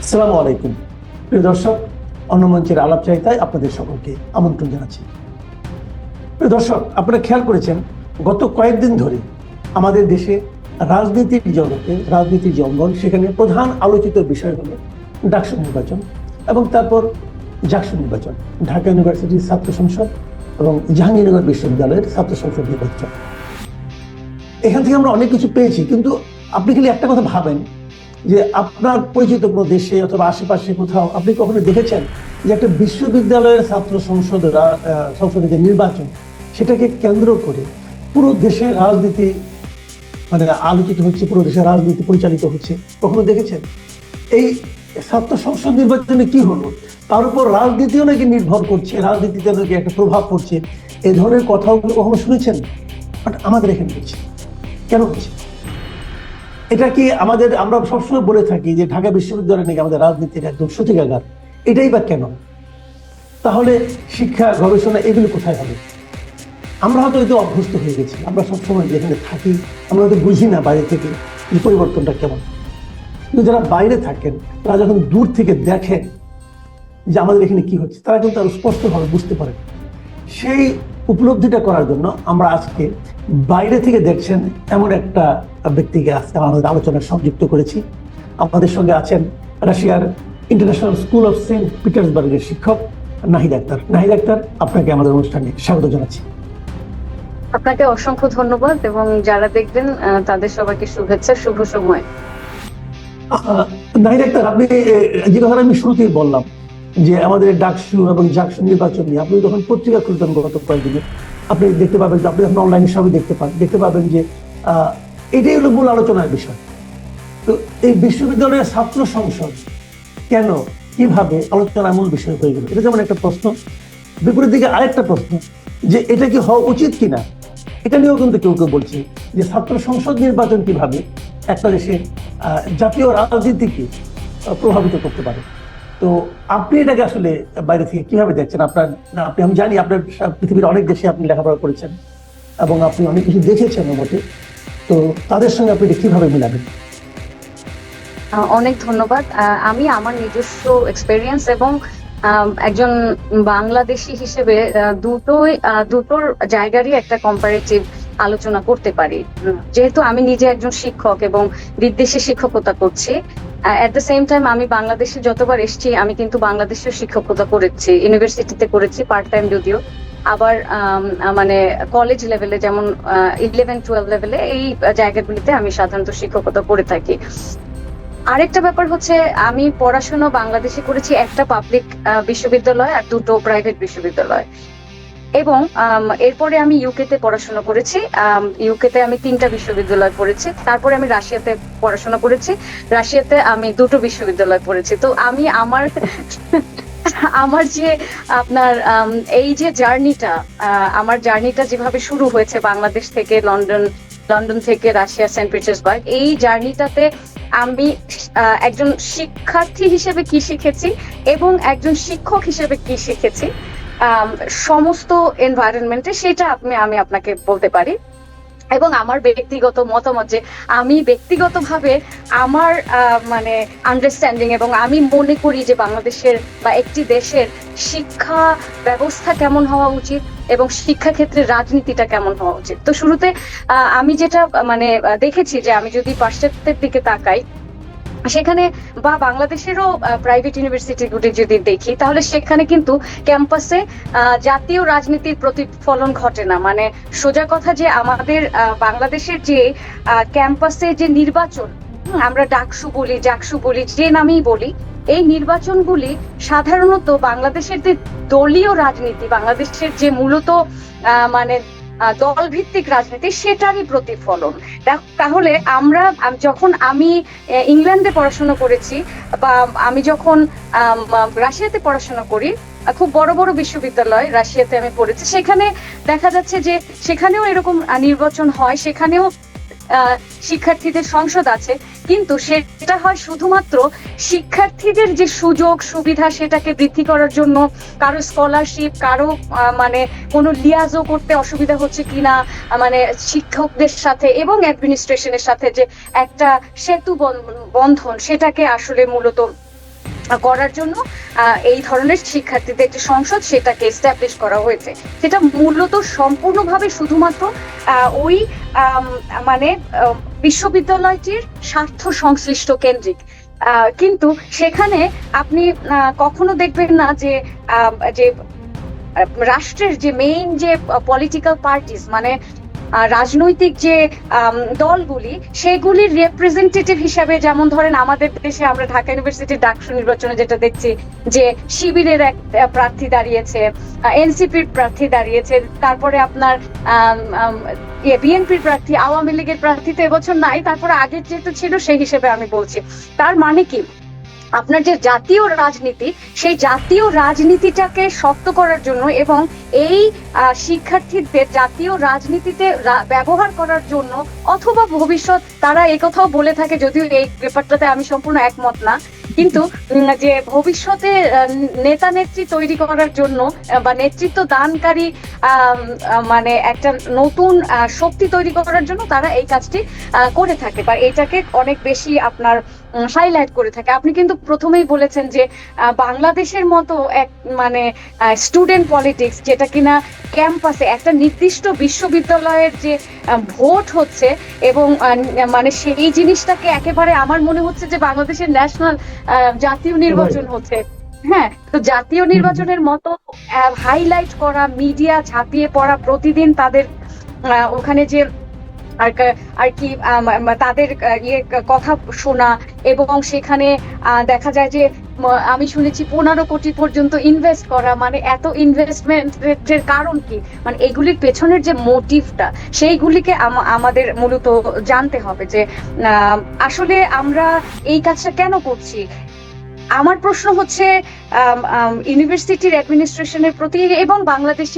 আসসালামু আলাইকুম প্রিয় দর্শক, অন্য মঞ্চের আলাপচারিতায় আপনাদের সকলকে আমন্ত্রণ জানাচ্ছি। প্রিয় দর্শক, আপনারা খেয়াল করেছেন গত কয়েকদিন ধরে আমাদের দেশে রাজনীতির জগতে, রাজনীতির যে অঙ্গন, সেখানে প্রধান আলোচিত বিষয় হলো ডাকসু নির্বাচন এবং তারপর জাকসু নির্বাচন, ঢাকা ইউনিভার্সিটির ছাত্র সংসদ এবং জাহাঙ্গীরনগর বিশ্ববিদ্যালয়ের ছাত্র সংসদ নির্বাচন। এখান থেকে আমরা অনেক কিছু পেয়েছি, কিন্তু আপনি খালি একটা কথা ভাবেন যে আপনার পরিচিত কোনো দেশে অথবা আশেপাশে কোথাও আপনি কখনো দেখেছেন যে একটা বিশ্ববিদ্যালয়ের ছাত্র সংসদের যে নির্বাচন, সেটাকে কেন্দ্র করে পুরো দেশের রাজনীতি আলোচিত হচ্ছে, পুরো দেশের রাজনীতি পরিচালিত হচ্ছে? কখনো দেখেছেন? এই ছাত্র সংসদ নির্বাচনে কি হলো, তার উপর রাজনীতিও নাকি নির্ভর করছে, রাজনীতিতে নাকি একটা প্রভাব পড়ছে, এই ধরনের কথাগুলো কখনো শুনেছেন? বাট আমাদের এখানে হচ্ছে কেন হচ্ছে? এটা কি আমরা সবসময় বলে থাকি যে ঢাকা বিশ্ববিদ্যালয় নাকি আমাদের রাজনীতির একদম সূতিকাগার, এটাই বা কেন? তাহলে শিক্ষা, গবেষণা এগুলো কোথায় হবে? আমরা হয়তো এতে অভ্যস্ত হয়ে গেছি, আমরা সবসময় যেখানে থাকি আমরা হয়তো বুঝি না বাইরে থেকে এই পরিবর্তনটা কেমন। কিন্তু যারা বাইরে থাকেন, তারা যখন দূর থেকে দেখেন যে আমাদের এখানে কি হচ্ছে, তারা কিন্তু আরো স্পষ্টভাবে বুঝতে পারেন। সেই উপলব্ধিটা করার জন্য আমরা আজকে বাইরে থেকে দেখছেন এমন একটা ব্যক্তিকে আজকে আমাদের আলোচনায় সংযুক্ত করেছি। আমাদের সঙ্গে আছেন রাশিয়ার ইন্টারন্যাশনাল স্কুল অফ সেন্ট পিটার্সবার্গের শিক্ষক নাহিদ আক্তার। নাহিদ আক্তার, আপনাকে আমাদের অনুষ্ঠানে স্বাগত জানাচ্ছি। আপনাকে অসংখ্য ধন্যবাদ এবং যারা দেখবেন তাদের সবাইকে শুভেচ্ছা, শুভ সময়। নাহিদ আক্তার, আপনি যে কথাটা আমি শুরুতেই বললাম যে আমাদের ডাকসু এবং জাকসু নির্বাচন নিয়ে আপনি যখন পত্রিকা খুলতেন গত কয়েকদিনে, আপনি দেখতে পাবেন যে আপনি যখন অনলাইনে সবই দেখতে পাবেন যে এটাই হলো মূল আলোচনার বিষয়। তো এই বিশ্ববিদ্যালয়ের ছাত্র সংসদ কেন, কিভাবে আলোচনার মূল বিষয় হয়ে গেল, এটা যেমন একটা প্রশ্ন। বিপরীত দিকে আরেকটা প্রশ্ন যে এটা কি হওয়া উচিত কিনা, এটা নিয়েও কিন্তু কেউ কেউ বলছে যে ছাত্র সংসদ নির্বাচন কিভাবে একটা দেশের জাতীয় রাজনীতিকে প্রভাবিত করতে পারে। তো আপনি এটাকে আসলে বাইরে থেকে কিভাবে দেখছেন? আমি জানি আপনার পৃথিবীর অনেক দেশে আপনি লেখাপড়া করেছেন এবং আপনি অনেক কিছু দেখেছেন বটে, তো তাদের সঙ্গে আপনি এটা কিভাবে মিলাবেন? অনেক ধন্যবাদ। আমি আমার নিজস্ব এক্সপেরিয়েন্স এবং একজন বাংলাদেশী হিসেবে দুটোর জায়গারই একটা কম্পারেটিভ আলোচনা করতে পারি। যেহেতু আমি নিজে একজন শিক্ষক এবং বিদেশে শিক্ষকতা করছি, এট দ্য সেম টাইম আমি বাংলাদেশে যতবার এসেছি আমি কিন্তু বাংলাদেশেও শিক্ষকতা করেছি, ইউনিভার্সিটিতে করেছি পার্ট টাইম যদিও, আবার মানে কলেজ লেভেলে যেমন 11-12 লেভেলে এই জায়গাগুলিতে আমি সাধারণত শিক্ষকতা করে থাকি। আরেকটা ব্যাপার হচ্ছে, আমি পড়াশোনা বাংলাদেশে করেছি একটা পাবলিক বিশ্ববিদ্যালয় আর দুটো প্রাইভেট বিশ্ববিদ্যালয়, এবং এরপরে আমি ইউকেতে পড়াশোনা করেছি। ইউকেতে আমি 3টা বিশ্ববিদ্যালয় পড়েছি। তারপরে আমি রাশিয়াতে পড়াশোনা করেছি, রাশিয়াতে আমি 2টো বিশ্ববিদ্যালয় পড়েছি। তো আমি আমার যে আপনার এই যে আমার জার্নিটা যেভাবে শুরু হয়েছে বাংলাদেশ থেকে লন্ডন থেকে রাশিয়া সেন্ট পিটার্সবার্গ, এই জার্নিটাতে আমি একজন শিক্ষার্থী হিসেবে কি শিখেছি এবং একজন শিক্ষক হিসেবে কি শিখেছি সমস্ত এনভায়রনমেন্টে, সেটা আমি আপনাকে বলতে পারি। এবং আমার ব্যক্তিগত মতামত যে আমি ব্যক্তিগতভাবে আমার আন্ডারস্ট্যান্ডিং এবং আমি মনে করি যে বাংলাদেশের বা একটি দেশের শিক্ষা ব্যবস্থা কেমন হওয়া উচিত এবং শিক্ষা ক্ষেত্রে রাজনীতিটা কেমন হওয়া উচিত। তো শুরুতে আমি যেটা দেখেছি যে আমি যদি পাশ্চাত্যের দিকে তাকাই, সেখানে বা বাংলাদেশেরও প্রাইভেট ইউনিভার্সিটিগুলি যদি দেখি, তাহলে সেখানে কিন্তু ক্যাম্পাসে জাতীয় রাজনীতির প্রতিফলন ঘটে না। সোজা কথা যে আমাদের বাংলাদেশের যে ক্যাম্পাসে যে নির্বাচন, আমরা ডাকসু বলি, জাকসু বলি, যে নামেই বলি, এই নির্বাচনগুলি সাধারণত বাংলাদেশের যে দলীয় রাজনীতি, বাংলাদেশের যে মূলত দল ভিত্তিক রাজনীতি, সেটারই প্রতিফলন। তাহলে যখন আমি ইংল্যান্ডে পড়াশোনা করেছি বা আমি যখন রাশিয়াতে পড়াশোনা করি, খুব বড় বড় বিশ্ববিদ্যালয় রাশিয়াতে আমি পড়েছি, সেখানে দেখা যাচ্ছে যে সেখানেও এরকম নির্বাচন হয়, সেখানেও শিক্ষার্থীদের সংসদ আছে, কিন্তু সেটা হয় শুধুমাত্র শিক্ষার্থীদের যে সুযোগ সুবিধা সেটাকে বৃদ্ধি করার জন্য, কারো স্কলারশিপ, কারো কোনো লিয়াজও করতে অসুবিধা হচ্ছে কিনা, শিক্ষকদের সাথে এবং অ্যাডমিনিস্ট্রেশনের সাথে যে একটা সেতু বন্ধন, সেটাকে আসলে মূলত করার জন্য এই ধরনের শিক্ষার্থীদের যে সংসদ সেটাকে এস্টাবলিশ করা হয়েছে। সেটা মূলত সম্পূর্ণভাবে শুধুমাত্র ওই মানে বিশ্ববিদ্যালয়টির স্বার্থ সংশ্লিষ্ট কেন্দ্রিক, কিন্তু সেখানে আপনি কখনো দেখবেন না যে যে রাষ্ট্রের যে মেইন যে পলিটিক্যাল পার্টিস মানে রাজনৈতিক যে দলগুলি সেগুলির রিপ্রেজেন্টেটিভ হিসাবে, যেমন ধরেন আমাদের দেশে আমরা ঢাকা ইউনিভার্সিটির ডাকসু নির্বাচনে যেটা দেখছি যে শিবিরের এক প্রার্থী দাঁড়িয়েছে, এনসিপির প্রার্থী দাঁড়িয়েছে, তারপরে আপনার বিএনপির প্রার্থী, আওয়ামী লীগের প্রার্থী তো এবছর নাই, তারপরে আগের যেহেতু ছিল সেই হিসেবে আমি বলছি। তার মানে কি আপনার যে জাতীয় রাজনীতি, সেই জাতীয় রাজনীতিটাকে শক্ত করার জন্য এবং এই শিক্ষার্থীদের জাতীয় রাজনীতিতে ব্যবহার করার জন্য, অথবা ভবিষ্যৎ তারা একথাও বলে থাকে, যদিও এই ব্যাপারটাতে আমি সম্পূর্ণ একমত না, কিন্তু যে ভবিষ্যতে নেতা নেত্রী তৈরি করার জন্য বা নেতৃত্ব দানকারী মানে একটা নতুন শক্তি তৈরি করার জন্য তারা এই কাজটি করে থাকে বা এটাকে অনেক বেশি আপনার হাইলাইট করে থাকে। আপনি কিন্তু প্রথমেই বলেছেন যে বাংলাদেশের মতো এক মানে স্টুডেন্ট পলিটিক্স, যেটা কিনা ক্যাম্পাসে একটা নির্দিষ্ট বিশ্ববিদ্যালয়ের যে ভোট হচ্ছে এবং মানে সেই জিনিসটাকে একেবারে আমার মনে হচ্ছে যে বাংলাদেশের ন্যাশনাল জাতীয় নির্বাচন হচ্ছে। হ্যাঁ, তো জাতীয় নির্বাচনের মতো হাইলাইট করা, মিডিয়া ঝাঁপিয়ে পড়া, প্রতিদিন তাদের ওখানে যে আর কি তাদের কথা শোনা, এবং সেখানে দেখা যায় যে আমি শুনেছি 15 কোটি পর্যন্ত ইনভেস্ট করা, মানে এত ইনভেস্টমেন্টের কারণ কি, মানে এগুলির পেছনের যে মোটিভটা সেইগুলিকে আমাদের মূলত জানতে হবে যে আসলে আমরা এই কাজটা কেন করছি। আমার প্রশ্ন হচ্ছে ইউনিভার্সিটির অ্যাডমিনিস্ট্রেশনের প্রতি এবং বাংলাদেশ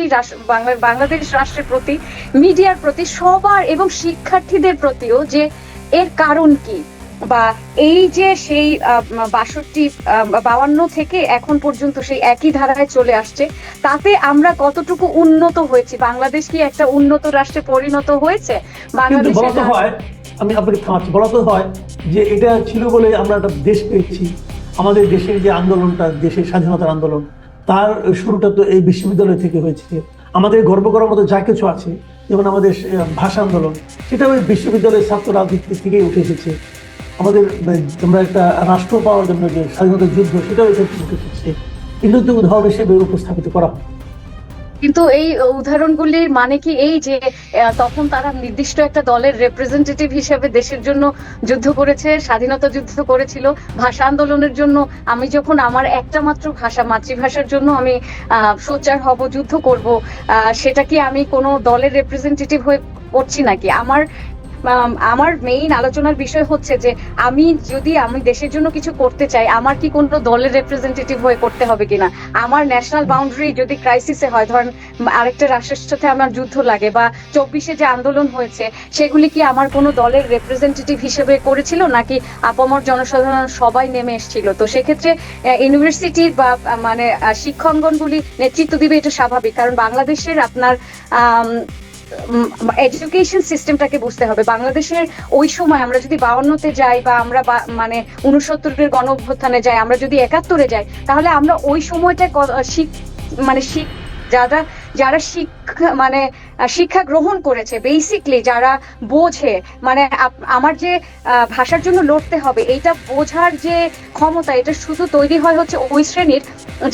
রাষ্ট্রের প্রতি, মিডিয়ার প্রতি, সবার এবং শিক্ষার্থীদের প্রতিও, যে এর কারণ কি, বা এই যে সেই 52 থেকে এখন পর্যন্ত সেই একই ধারায় চলে আসছে, তাতে আমরা কতটুকু উন্নত হয়েছি, বাংলাদেশ কি একটা উন্নত রাষ্ট্রে পরিণত হয়েছে? বাংলাদেশের আমি আপনাকে থামাচ্ছি, বলা তো হয় যে এটা ছিল বলে আমরা একটা দেশ পেয়েছি। আমাদের দেশের যে আন্দোলনটা, দেশের স্বাধীনতার আন্দোলন, তার শুরুটা তো এই বিশ্ববিদ্যালয় থেকে হয়েছে। আমাদের গর্ব করার মতো যা কিছু আছে, যেমন আমাদের ভাষা আন্দোলন, সেটা ওই বিশ্ববিদ্যালয়ের ছাত্র রাজনীতি থেকেই উঠে এসেছে। আমাদের আমরা একটা রাষ্ট্র পাওয়ার জন্য যে স্বাধীনতার যুদ্ধ, সেটাও এখান থেকে উঠে এসেছে। এগুলো তো উদাহরণ হিসেবে উপস্থাপিত করা হয়। কিন্তু এই উদাহরণগুলির মানে কি এই যে তখন তারা নির্দিষ্ট একটা দলের রিপ্রেজেন্টেটিভ হিসেবে দেশের জন্য যুদ্ধ করেছে, স্বাধীনতা যুদ্ধ করেছিল, ভাষা আন্দোলনের জন্য আমি যখন আমার একটা মাত্র ভাষা, মাতৃভাষার জন্য আমি সোচ্চার হব, যুদ্ধ করব, সেটা কি আমি কোনো দলের রিপ্রেজেন্টেটিভ হয়ে করছি নাকি? আমার মেইন আলোচনার বিষয় হচ্ছে যে আমি দেশের জন্য কিছু করতে চাই, আমার কি কোনো দলের রিপ্রেজেন্টেটিভ হয়ে করতে হবে কিনা। আমার ন্যাশনাল বাউন্ডারি যদি ক্রাইসিসে হয়, ধরেন আরেকটা রাষ্ট্রের সাথে আমার যুদ্ধ লাগে, বা 24-এ যে আন্দোলন হয়েছে সেগুলি কি আমার কোনো দলের রিপ্রেজেন্টেটিভ হিসেবে করেছিল, নাকি আপামর জনসাধারণ সবাই নেমে এসেছিল? তো সেক্ষেত্রে ইউনিভার্সিটি বা মানে শিক্ষাঙ্গনগুলি নেতৃত্ব দিবে, এটা স্বাভাবিক, কারণ বাংলাদেশের আপনার এডুকেশন সিস্টেমটাকে বুঝতে হবে। বাংলাদেশের ওই সময় আমরা যদি 52-তে যাই, বা আমরা মানে 69-এর গণ অভ্যুত্থানে যাই, আমরা যদি 71-এ যাই, তাহলে আমরা ওই সময়টা যারা শিক্ষা গ্রহণ করেছে, বেসিকলি যারা বোঝে, মানে আমার যে ভাষার জন্য লড়তে হবে এইটা বোঝার যে ক্ষমতা, এটা শুধু তৈরি হয় হচ্ছে ওই শ্রেণীর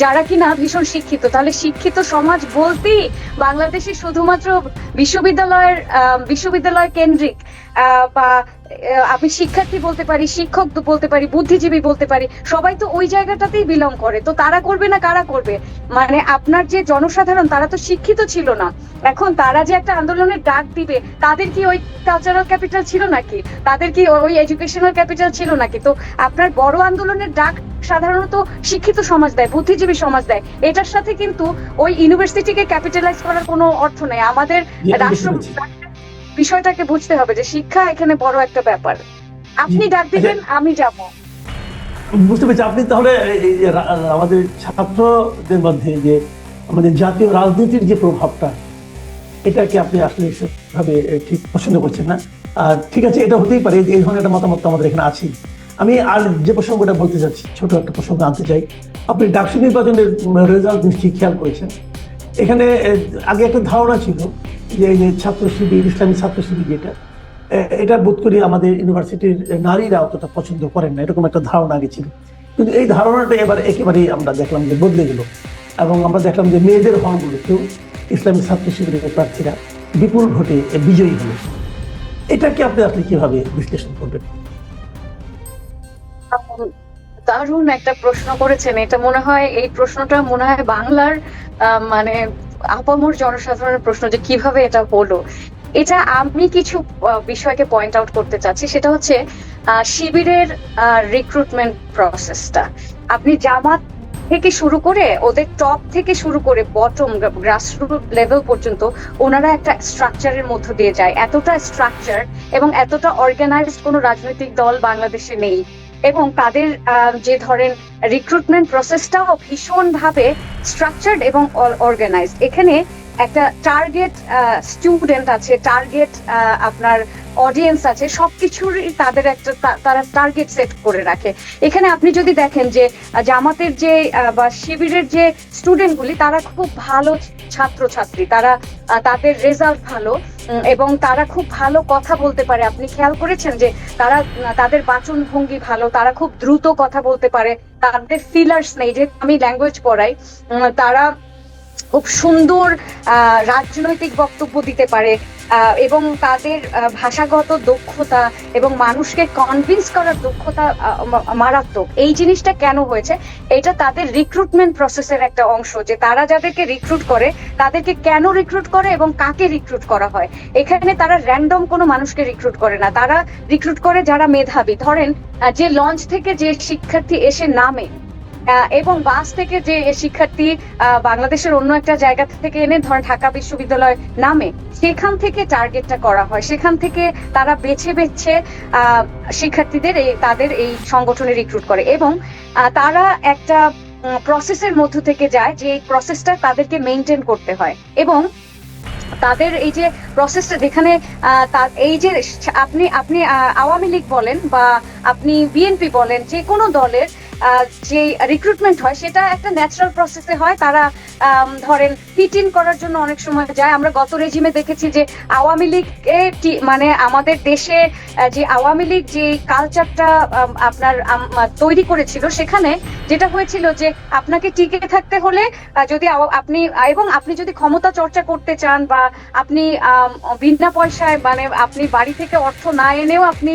যারা কিনা ভীষণ শিক্ষিত। তাহলে শিক্ষিত সমাজ বলতেই বাংলাদেশে শুধুমাত্র বিশ্ববিদ্যালয় কেন্দ্রিক বা আমি শিক্ষার্থী বলতে পারি, শিক্ষক বলতে পারি, বুদ্ধিজীবী বলতে পারি, সবাই তো ওই জায়গাটাতেই বিলং করে। তো তারা করবে না কারা করবে? মানে আপনার যে জনসাধারণ, তারা তো শিক্ষিত ছিল না। এখন তারা যে একটা আন্দোলনের ডাক দিবে, তাদের কি ওই কালচারাল ক্যাপিটাল ছিল নাকি? তাদের কি ওই এডুকেশনাল ক্যাপিটাল ছিল নাকি? তো আপনার বড় আন্দোলনের ডাক সাধারণত শিক্ষিত সমাজ দেয়, বুদ্ধিজীবী সমাজ দেয়। এটার সাথে কিন্তু ওই ইউনিভার্সিটিকে ক্যাপিটালাইজ করার কোনো অর্থ নেই। আমাদের রাষ্ট্র বিষয়টাকে বুঝতে হবে যে শিক্ষা এখানে বড় একটা ব্যাপার। আপনি ডাক দিবেন, আমি যাব। বুঝতে পেরেছি। আপনি তাহলে আমাদের ছাত্রদের মধ্যে যে আমাদের জাতীয় রাজনীতির যে প্রভাবটা, এটাকে আপনি আসলে সেভাবে ঠিক পছন্দ করছেন না। আর ঠিক আছে, এটা হতেই পারে, এই ধরনের একটা মতামত আমাদের এখানে আছে। আমি আর যে প্রসঙ্গটা বলতে চাচ্ছি, ছোট একটা প্রসঙ্গ আনতে চাই। আপনি ডাকসু নির্বাচনের রেজাল্ট নিশ্চয়ই খেয়াল করেছেন। এখানে আগে একটা ধারণা ছিল যে এই যে ছাত্র শিবির, ইসলামী ছাত্র শিবির যেটা, এটা বোধ করি আমাদের ইউনিভার্সিটির নারীরা অতটা পছন্দ করেন না, এরকম একটা ধারণা আগে ছিল। কিন্তু এই ধারণাটা এবার একেবারেই আমরা দেখলাম যে বদলে গেল, এবং আমরা দেখলাম যে মেয়েদের হলগুলোতেও ইসলামী ছাত্র শিবিরের প্রার্থীরা বিপুল ভোটে বিজয়ী হলো। এটাকে আপনি আসলে কিভাবে বিশ্লেষণ করবেন? দারুণ একটা প্রশ্ন করেছেন। এটা মনে হয়, এই প্রশ্নটা মনে হয় বাংলার মানে আপামর জনসাধারণের প্রশ্ন, যে কিভাবে এটা হলো। এটা আমি কিছু বিষয়কে পয়েন্ট আউট করতে চাচ্ছি। সেটা হচ্ছে শিবিরের রিক্রুটমেন্ট প্রসেসটা। আপনি জামাত থেকে শুরু করে, ওদের টপ থেকে শুরু করে বটম গ্রাসরুট লেভেল পর্যন্ত ওনারা একটা স্ট্রাকচারের মধ্য দিয়ে যায়। এতটা স্ট্রাকচার এবং এতটা অর্গানাইজড কোনো রাজনৈতিক দল বাংলাদেশে নেই। এবং তাদের যে ধরেন রিক্রুটমেন্ট প্রসেসটাও ভীষণভাবে স্ট্রাকচার্ড এবং অর্গানাইজড। এখানে একটা টার্গেট স্টুডেন্ট আছে, টার্গেট আপনার অডিয়েন্স আছে, সবকিছুরই তাদের একটা তারা টার্গেট সেট করে রাখে। এখানে আপনি যদি দেখেন যে জামাতের যে বা শিবিরের যে স্টুডেন্টগুলি, তারা খুব ভালো ছাত্রছাত্রী, তারা তাদের রেজাল্ট ভালো এবং তারা খুব ভালো কথা বলতে পারে। আপনি খেয়াল করেছেন যে তারা তাদের বাচন ভঙ্গি ভালো, তারা খুব দ্রুত কথা বলতে পারে, তাদের ফিলার্স নেই। যে আমি ল্যাঙ্গুয়েজ পড়াই, তারা খুব সুন্দর রাজনৈতিক বক্তব্য দিতে পারে এবং তাদের ভাষাগত দক্ষতা এবং মানুষকে কনভিন্স করার দক্ষতা মারাত্মক। এই জিনিসটা কেন হয়েছে? এটা তাদের রিক্রুটমেন্ট প্রসেসের একটা অংশ, যে তারা যাদেরকে রিক্রুট করে তাদেরকে কেন রিক্রুট করে এবং কাকে রিক্রুট করা হয়। এখানে তারা র্যান্ডম কোনো মানুষকে রিক্রুট করে না, তারা রিক্রুট করে যারা মেধাবী। ধরেন যে লঞ্চ থেকে যে শিক্ষার্থী এসে নামে এবং বাস থেকে যে শিক্ষার্থী বাংলাদেশের অন্য একটা জায়গা থেকে এনে ধরেন ঢাকা বিশ্ববিদ্যালয় নামে, সেখান থেকে টার্গেটটা করা হয়, সেখান থেকে তারা বেছে বেছে শিক্ষার্থীদের তাদের এই সংগঠনে রিক্রুট করে এবং তারা একটা প্রসেসের মধ্য থেকে যায়, যে প্রসেসটা তাদেরকে মেনটেন করতে হয়। এবং তাদের এই যে প্রসেসটা, যেখানে এই যে আপনি আওয়ামী লীগ বলেন বা আপনি বিএনপি বলেন, যে কোনো দলের যে রিক্রুটমেন্ট হয় সেটা একটা ন্যাচারাল প্রসেসে হয়। তারা ধরেন ফিট ইন করার জন্য অনেক সময় যায়। আমরা গত রেজিমে দেখেছি যে আওয়ামী লীগ মানে আমাদের দেশে যে আওয়ামী লীগ যে কালচারটা আপনার তৈরি করেছিল, সেখানে যেটা হয়েছিল যে আপনাকে টিকে থাকতে হলে যদি আপনি যদি ক্ষমতা চর্চা করতে চান বা আপনি বিনা পয়সায়, মানে আপনি বাড়ি থেকে অর্থ না এনেও আপনি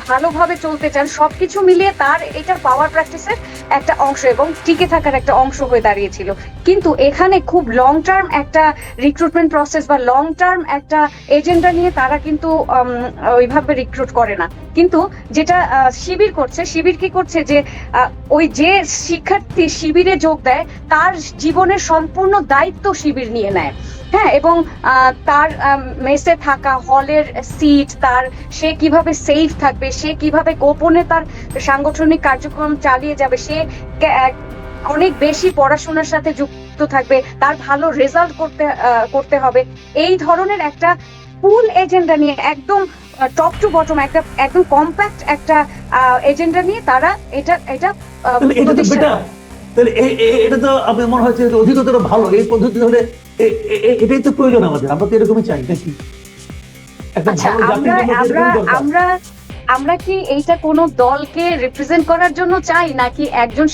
ভালোভাবে চলতে চান, সবকিছু মিলিয়ে তার এটা পাওয়ার প্র্যাকটিসের একটা অংশ এবং টিকে থাকার একটা অংশ হয়ে দাঁড়িয়েছিল। কিন্তু এখানে খুব লং টার্ম একটা রিক্রুটমেন্ট প্রসেস বা লং টার্ম একটা এজেন্ডা নিয়ে তারা কিন্তু ওইভাবে রিক্রুট করে না। কিন্তু যেটা শিবির করছে, শিবির কি করছে, যে ওই যে শিক্ষার্থী শিবিরে যোগ দেয় তার জীবনের সম্পূর্ণ দায়িত্ব শিবির নিয়ে নেয়। হ্যাঁ, এবং তার মেসে থাকা, হলের সিট, সে কিভাবে সেফ থাকবে, সে কিভাবে গোপনে তার সাংগঠনিক কার্যক্রম চালিয়ে যাবে, সে অনেক বেশি পড়াশোনার সাথে যুক্ত থাকবে, তার ভালো রেজাল্ট করতে হবে। এই ধরনের একটা ফুল এজেন্ডা নিয়ে, একদম টপ টু বটম একদম কম্প্যাক্ট একটা এজেন্ডা নিয়ে তারা এটা এটা তো আপনার মনে হচ্ছে অধিকতর ভালো এই পদ্ধতি হলে এটাই তো প্রয়োজন আমাদের। আমরা তো এরকমই চাই নাকি? আমরা কি এইটা কোনো দলকে রিপ্রেজেন্ট করার জন্য চাই, নাকি একজন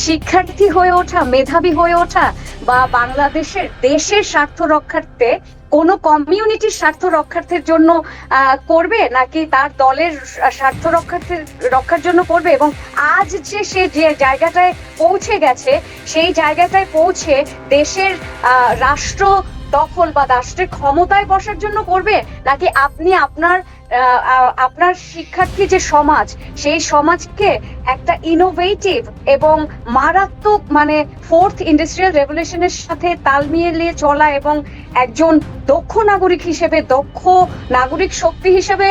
শিক্ষার্থী হয়ে ওঠা, মেধাবী হয়ে ওঠা বা দেশের স্বার্থ রক্ষার্থে কোনো কমিউনিটির স্বার্থ রক্ষার্থের জন্য করবে, নাকি তার দলের স্বার্থ রক্ষার জন্য করবে? এবং আজ সে যে জায়গাটায় পৌঁছে গেছে, সেই জায়গাটায় পৌঁছে দেশের রাষ্ট্র দখল বা রাষ্ট্রের ক্ষমতায় বসার জন্য করবে, নাকি আপনি আপনার শিক্ষার্থী যে সমাজ, সেই সমাজকে একটা ইনোভেটিভ এবং মারাত্মক, মানে ফোর্থ ইন্ডাস্ট্রিয়াল রেভলিউশনের সাথে তাল মিলিয়ে চলা এবং একজন দক্ষ নাগরিক হিসেবে, দক্ষ নাগরিক শক্তি হিসেবে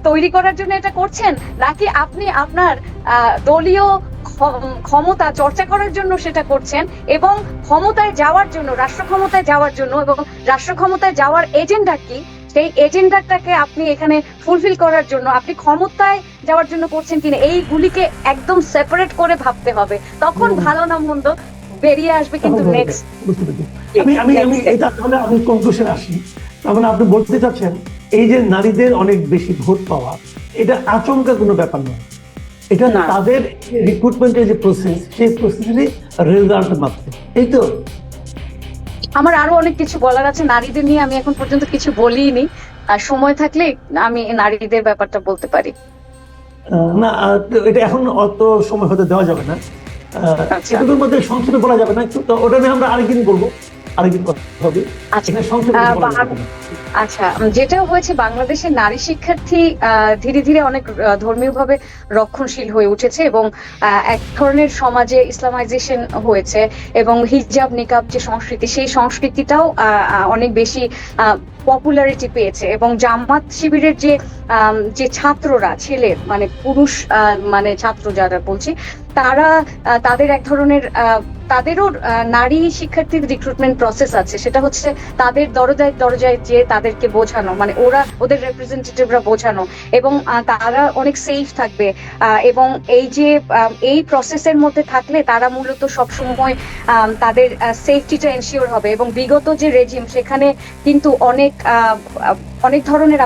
তৈরি করার জন্য এটা করছেন, নাকি আপনি আপনার দলীয় ক্ষমতা চর্চা করার জন্য সেটা করছেন এবং ক্ষমতায় যাওয়ার জন্য, রাষ্ট্র ক্ষমতায় যাওয়ার জন্য, এবং রাষ্ট্র ক্ষমতায় যাওয়ার এজেন্ডা কি সেই এজেন্ডাটাকে আপনি এখানে ফুলফিল করার জন্য আপনি ক্ষমতায় যাওয়ার জন্য করছেন কিনা এইগুলিকে একদম সেপারেট করে ভাবতে হবে, তখন ভালো না মন্দ বেরিয়ে আসবে কিন্তু নেক্সট। বুঝতে পেরেছি। আমি এটা তাহলে আমি কনক্লুশনে আসি। তার মানে আপনি বলতে চাচ্ছেন এই যে নারীদের অনেক বেশি ভোট পাওয়া, এটা আচমকা কোনো ব্যাপার নয়, এটা না। তাদের রিক্রুটমেন্টের যে প্রসেস, সেই প্রসেসেরই রেজাল্ট মাত্র, এই তো। আমার আরো অনেক কিছু বলার আছে নারীদের নিয়ে, আমি এখন পর্যন্ত কিছু বলিনি, আর সময় থাকলে আমি নারীদের ব্যাপারটা বলতে পারি। না, এটা এখন অত সময় হতে দেওয়া যাবে না, আচ্ছা। এটুকুর মধ্যে সংক্ষেপে বলা যাবে না, একটু তো ওটা নিয়ে আমরা আরেকদিন বলবো, আরেকদিন কথা হবে। আচ্ছা। এখানে সংক্ষেপে বলা যাবে না। আচ্ছা, যেটা হয়েছে বাংলাদেশের নারী শিক্ষার্থী ধীরে ধীরে অনেক ধর্মীয়ভাবে রক্ষণশীল হয়ে উঠেছে এবং এক ধরনের সমাজে ইসলামাইজেশন হয়েছে এবং হিজাব নিকাব যে সংস্কৃতি, সেই সংস্কৃতিটাও অনেক বেশি পপুলারিটি পেয়েছে এবং জামাত শিবিরের যে ছাত্ররা, ছেলে মানে পুরুষ মানে ছাত্র যারা বলছি, তারা তাদের এক ধরনের তাদেরও নারী শিক্ষার্থীর রিক্রুটমেন্ট প্রসেস আছে, সেটা হচ্ছে তাদের দরজায় দরজায় যে তাদেরকে বোঝানো, মানে ওদের রিপ্রেজেন্টেটিভরা বোঝানো এবং তারা অনেক সেফ থাকবে এবং এই প্রসেসের মধ্যে থাকলে তারা মূলত সবসময় তাদের সেফটিটা এনশিওর হবে। এবং বিগত যে রেজিম, সেখানে কিন্তু অনেক ধরনের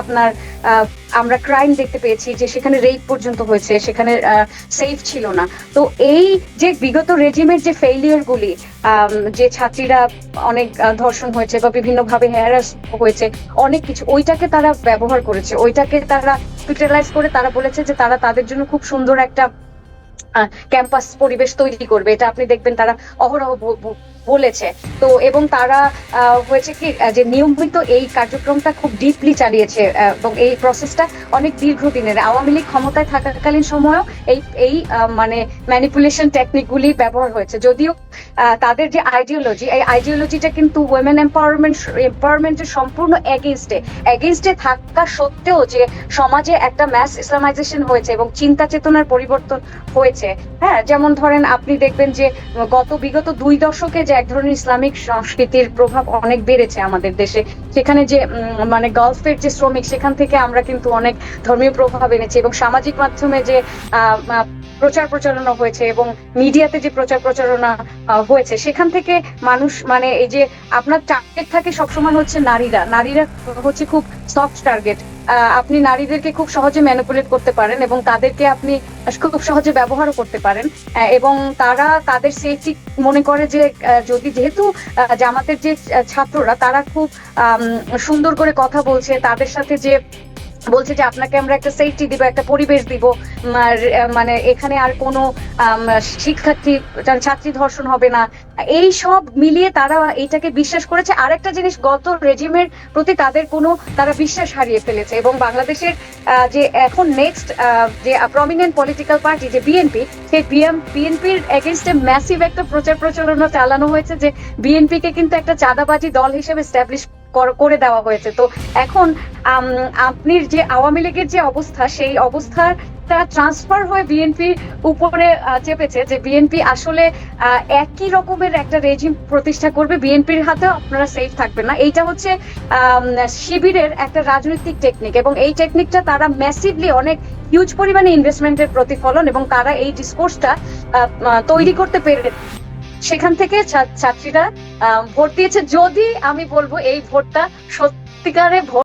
আমরা ক্রাইম দেখতে পেয়েছি, যে সেখানে রেপ পর্যন্ত হয়েছে, সেখানে সেফ ছিল না। তো এই যে বিগত রেজিমের যে ফেইলিয়ার গুলি, যে ছাত্রীরা অনেক ধর্ষণ হয়েছে বা বিভিন্ন ভাবে হ্যারাস হয়েছে, অনেক কিছু, ওইটাকে তারা ব্যবহার করেছে, ওইটাকে তারা ক্যাপিটালাইজ করে তারা বলেছে যে তারা তাদের জন্য খুব সুন্দর একটা ক্যাম্পাস পরিবেশ তৈরি করবে। এটা আপনি দেখবেন তারা অহরহ বলেছে। তো এবং তারা হয়েছে কি যে নিয়মিত এই কার্যক্রমটা খুব ডিপলি চালিয়েছে এবং এই প্রসেসটা অনেক দীর্ঘদিনের। আওয়ামী লীগ ক্ষমতায় থাকাকালীন সময়ও এই মানে ম্যানিপুলেশন টেকনিকগুলি ব্যবহার হয়েছে, যদিও তাদের যে আইডিওলজি, এই আইডিওলজিটা কিন্তু উইমেন এম্পাওয়ারমেন্টের সম্পূর্ণ এগেইনস্টে থাকা সত্ত্বেও যে সমাজে একটা ম্যাস ইসলামাইজেশন হয়েছে এবং চিন্তা চেতনার পরিবর্তন হয়েছে। হ্যাঁ, যেমন ধরেন আপনি দেখবেন যে বিগত 2 দশকে যে এক ধরনের ইসলামিক সংস্কৃতির প্রভাব অনেক বেড়েছে আমাদের দেশে, সেখানে যে মানে গালফের যে শ্রমিক, সেখান থেকে আমরা কিন্তু অনেক ধর্মীয় প্রভাব এনেছি এবং সামাজিক মাধ্যমে যে প্রচার প্রচারণা হয়েছে এবং মিডিয়াতে যে প্রচার প্রচারণা হয়েছে, সেখান থেকে মানুষ মানে এই যে আপনার টার্গেট থাকে সবসময় হচ্ছে নারীরা হচ্ছে খুব সফট টার্গেট। আপনি নারীদেরকে খুব সহজে ম্যানিপুলেট করতে পারেন এবং তাদেরকে আপনি খুব সহজে ব্যবহারও করতে পারেন এবং তারা তাদের সেফটি মনে করে যে যেহেতু জামাতের যে ছাত্ররা তারা খুব সুন্দর করে কথা বলছে, তাদের সাথে যে বলছে যে আপনাকে আমরা একটা সেফটি দিব, একটা পরিবেশ দিব, মানে এখানে আর কোনো ছাত্রী ধর্ষণ হবে না, এই সব মিলিয়ে তারা এইটাকে বিশ্বাস করেছে। আরেকটা জিনিস, গত রেজিমের প্রতি তারা বিশ্বাস হারিয়ে ফেলেছে এবং বাংলাদেশের যে এখন নেক্সট যে প্রমিনেন্ট পলিটিক্যাল পার্টি যে বিএনপি, সেই বিএনপির এগেইনস্টে ম্যাসিভ একটা প্রচার প্রচারণা চালানো হয়েছে যে বিএনপিকে কিন্তু একটা চাঁদাবাজি দল হিসেবে এস্টাবলিশ করে দেওয়া হয়েছে। তো এখন আপনি যে আওয়ামী লীগের যে অবস্থা, সেই অবস্থাটা ট্রান্সফার হয়ে বিএনপির উপরে চেপেছে, যে বিএনপি আসলে একই রকমের একটা রেজিম প্রতিষ্ঠা করবে, বিএনপির হাতেও আপনারা সেফ থাকবেন না। এইটা হচ্ছে শিবিরের একটা রাজনৈতিক টেকনিক এবং এই টেকনিকটা তারা ম্যাসিভলি অনেক হিউজ পরিমাণে ইনভেস্টমেন্টের প্রতিফলন এবং তারা এই ডিসকোর্সটা তৈরি করতে পেরে সেখান থেকে ছাত্রীরা ভোট দিয়েছে। যদি আমি বলবো এই ভোটটা সত্যিকারে ভোট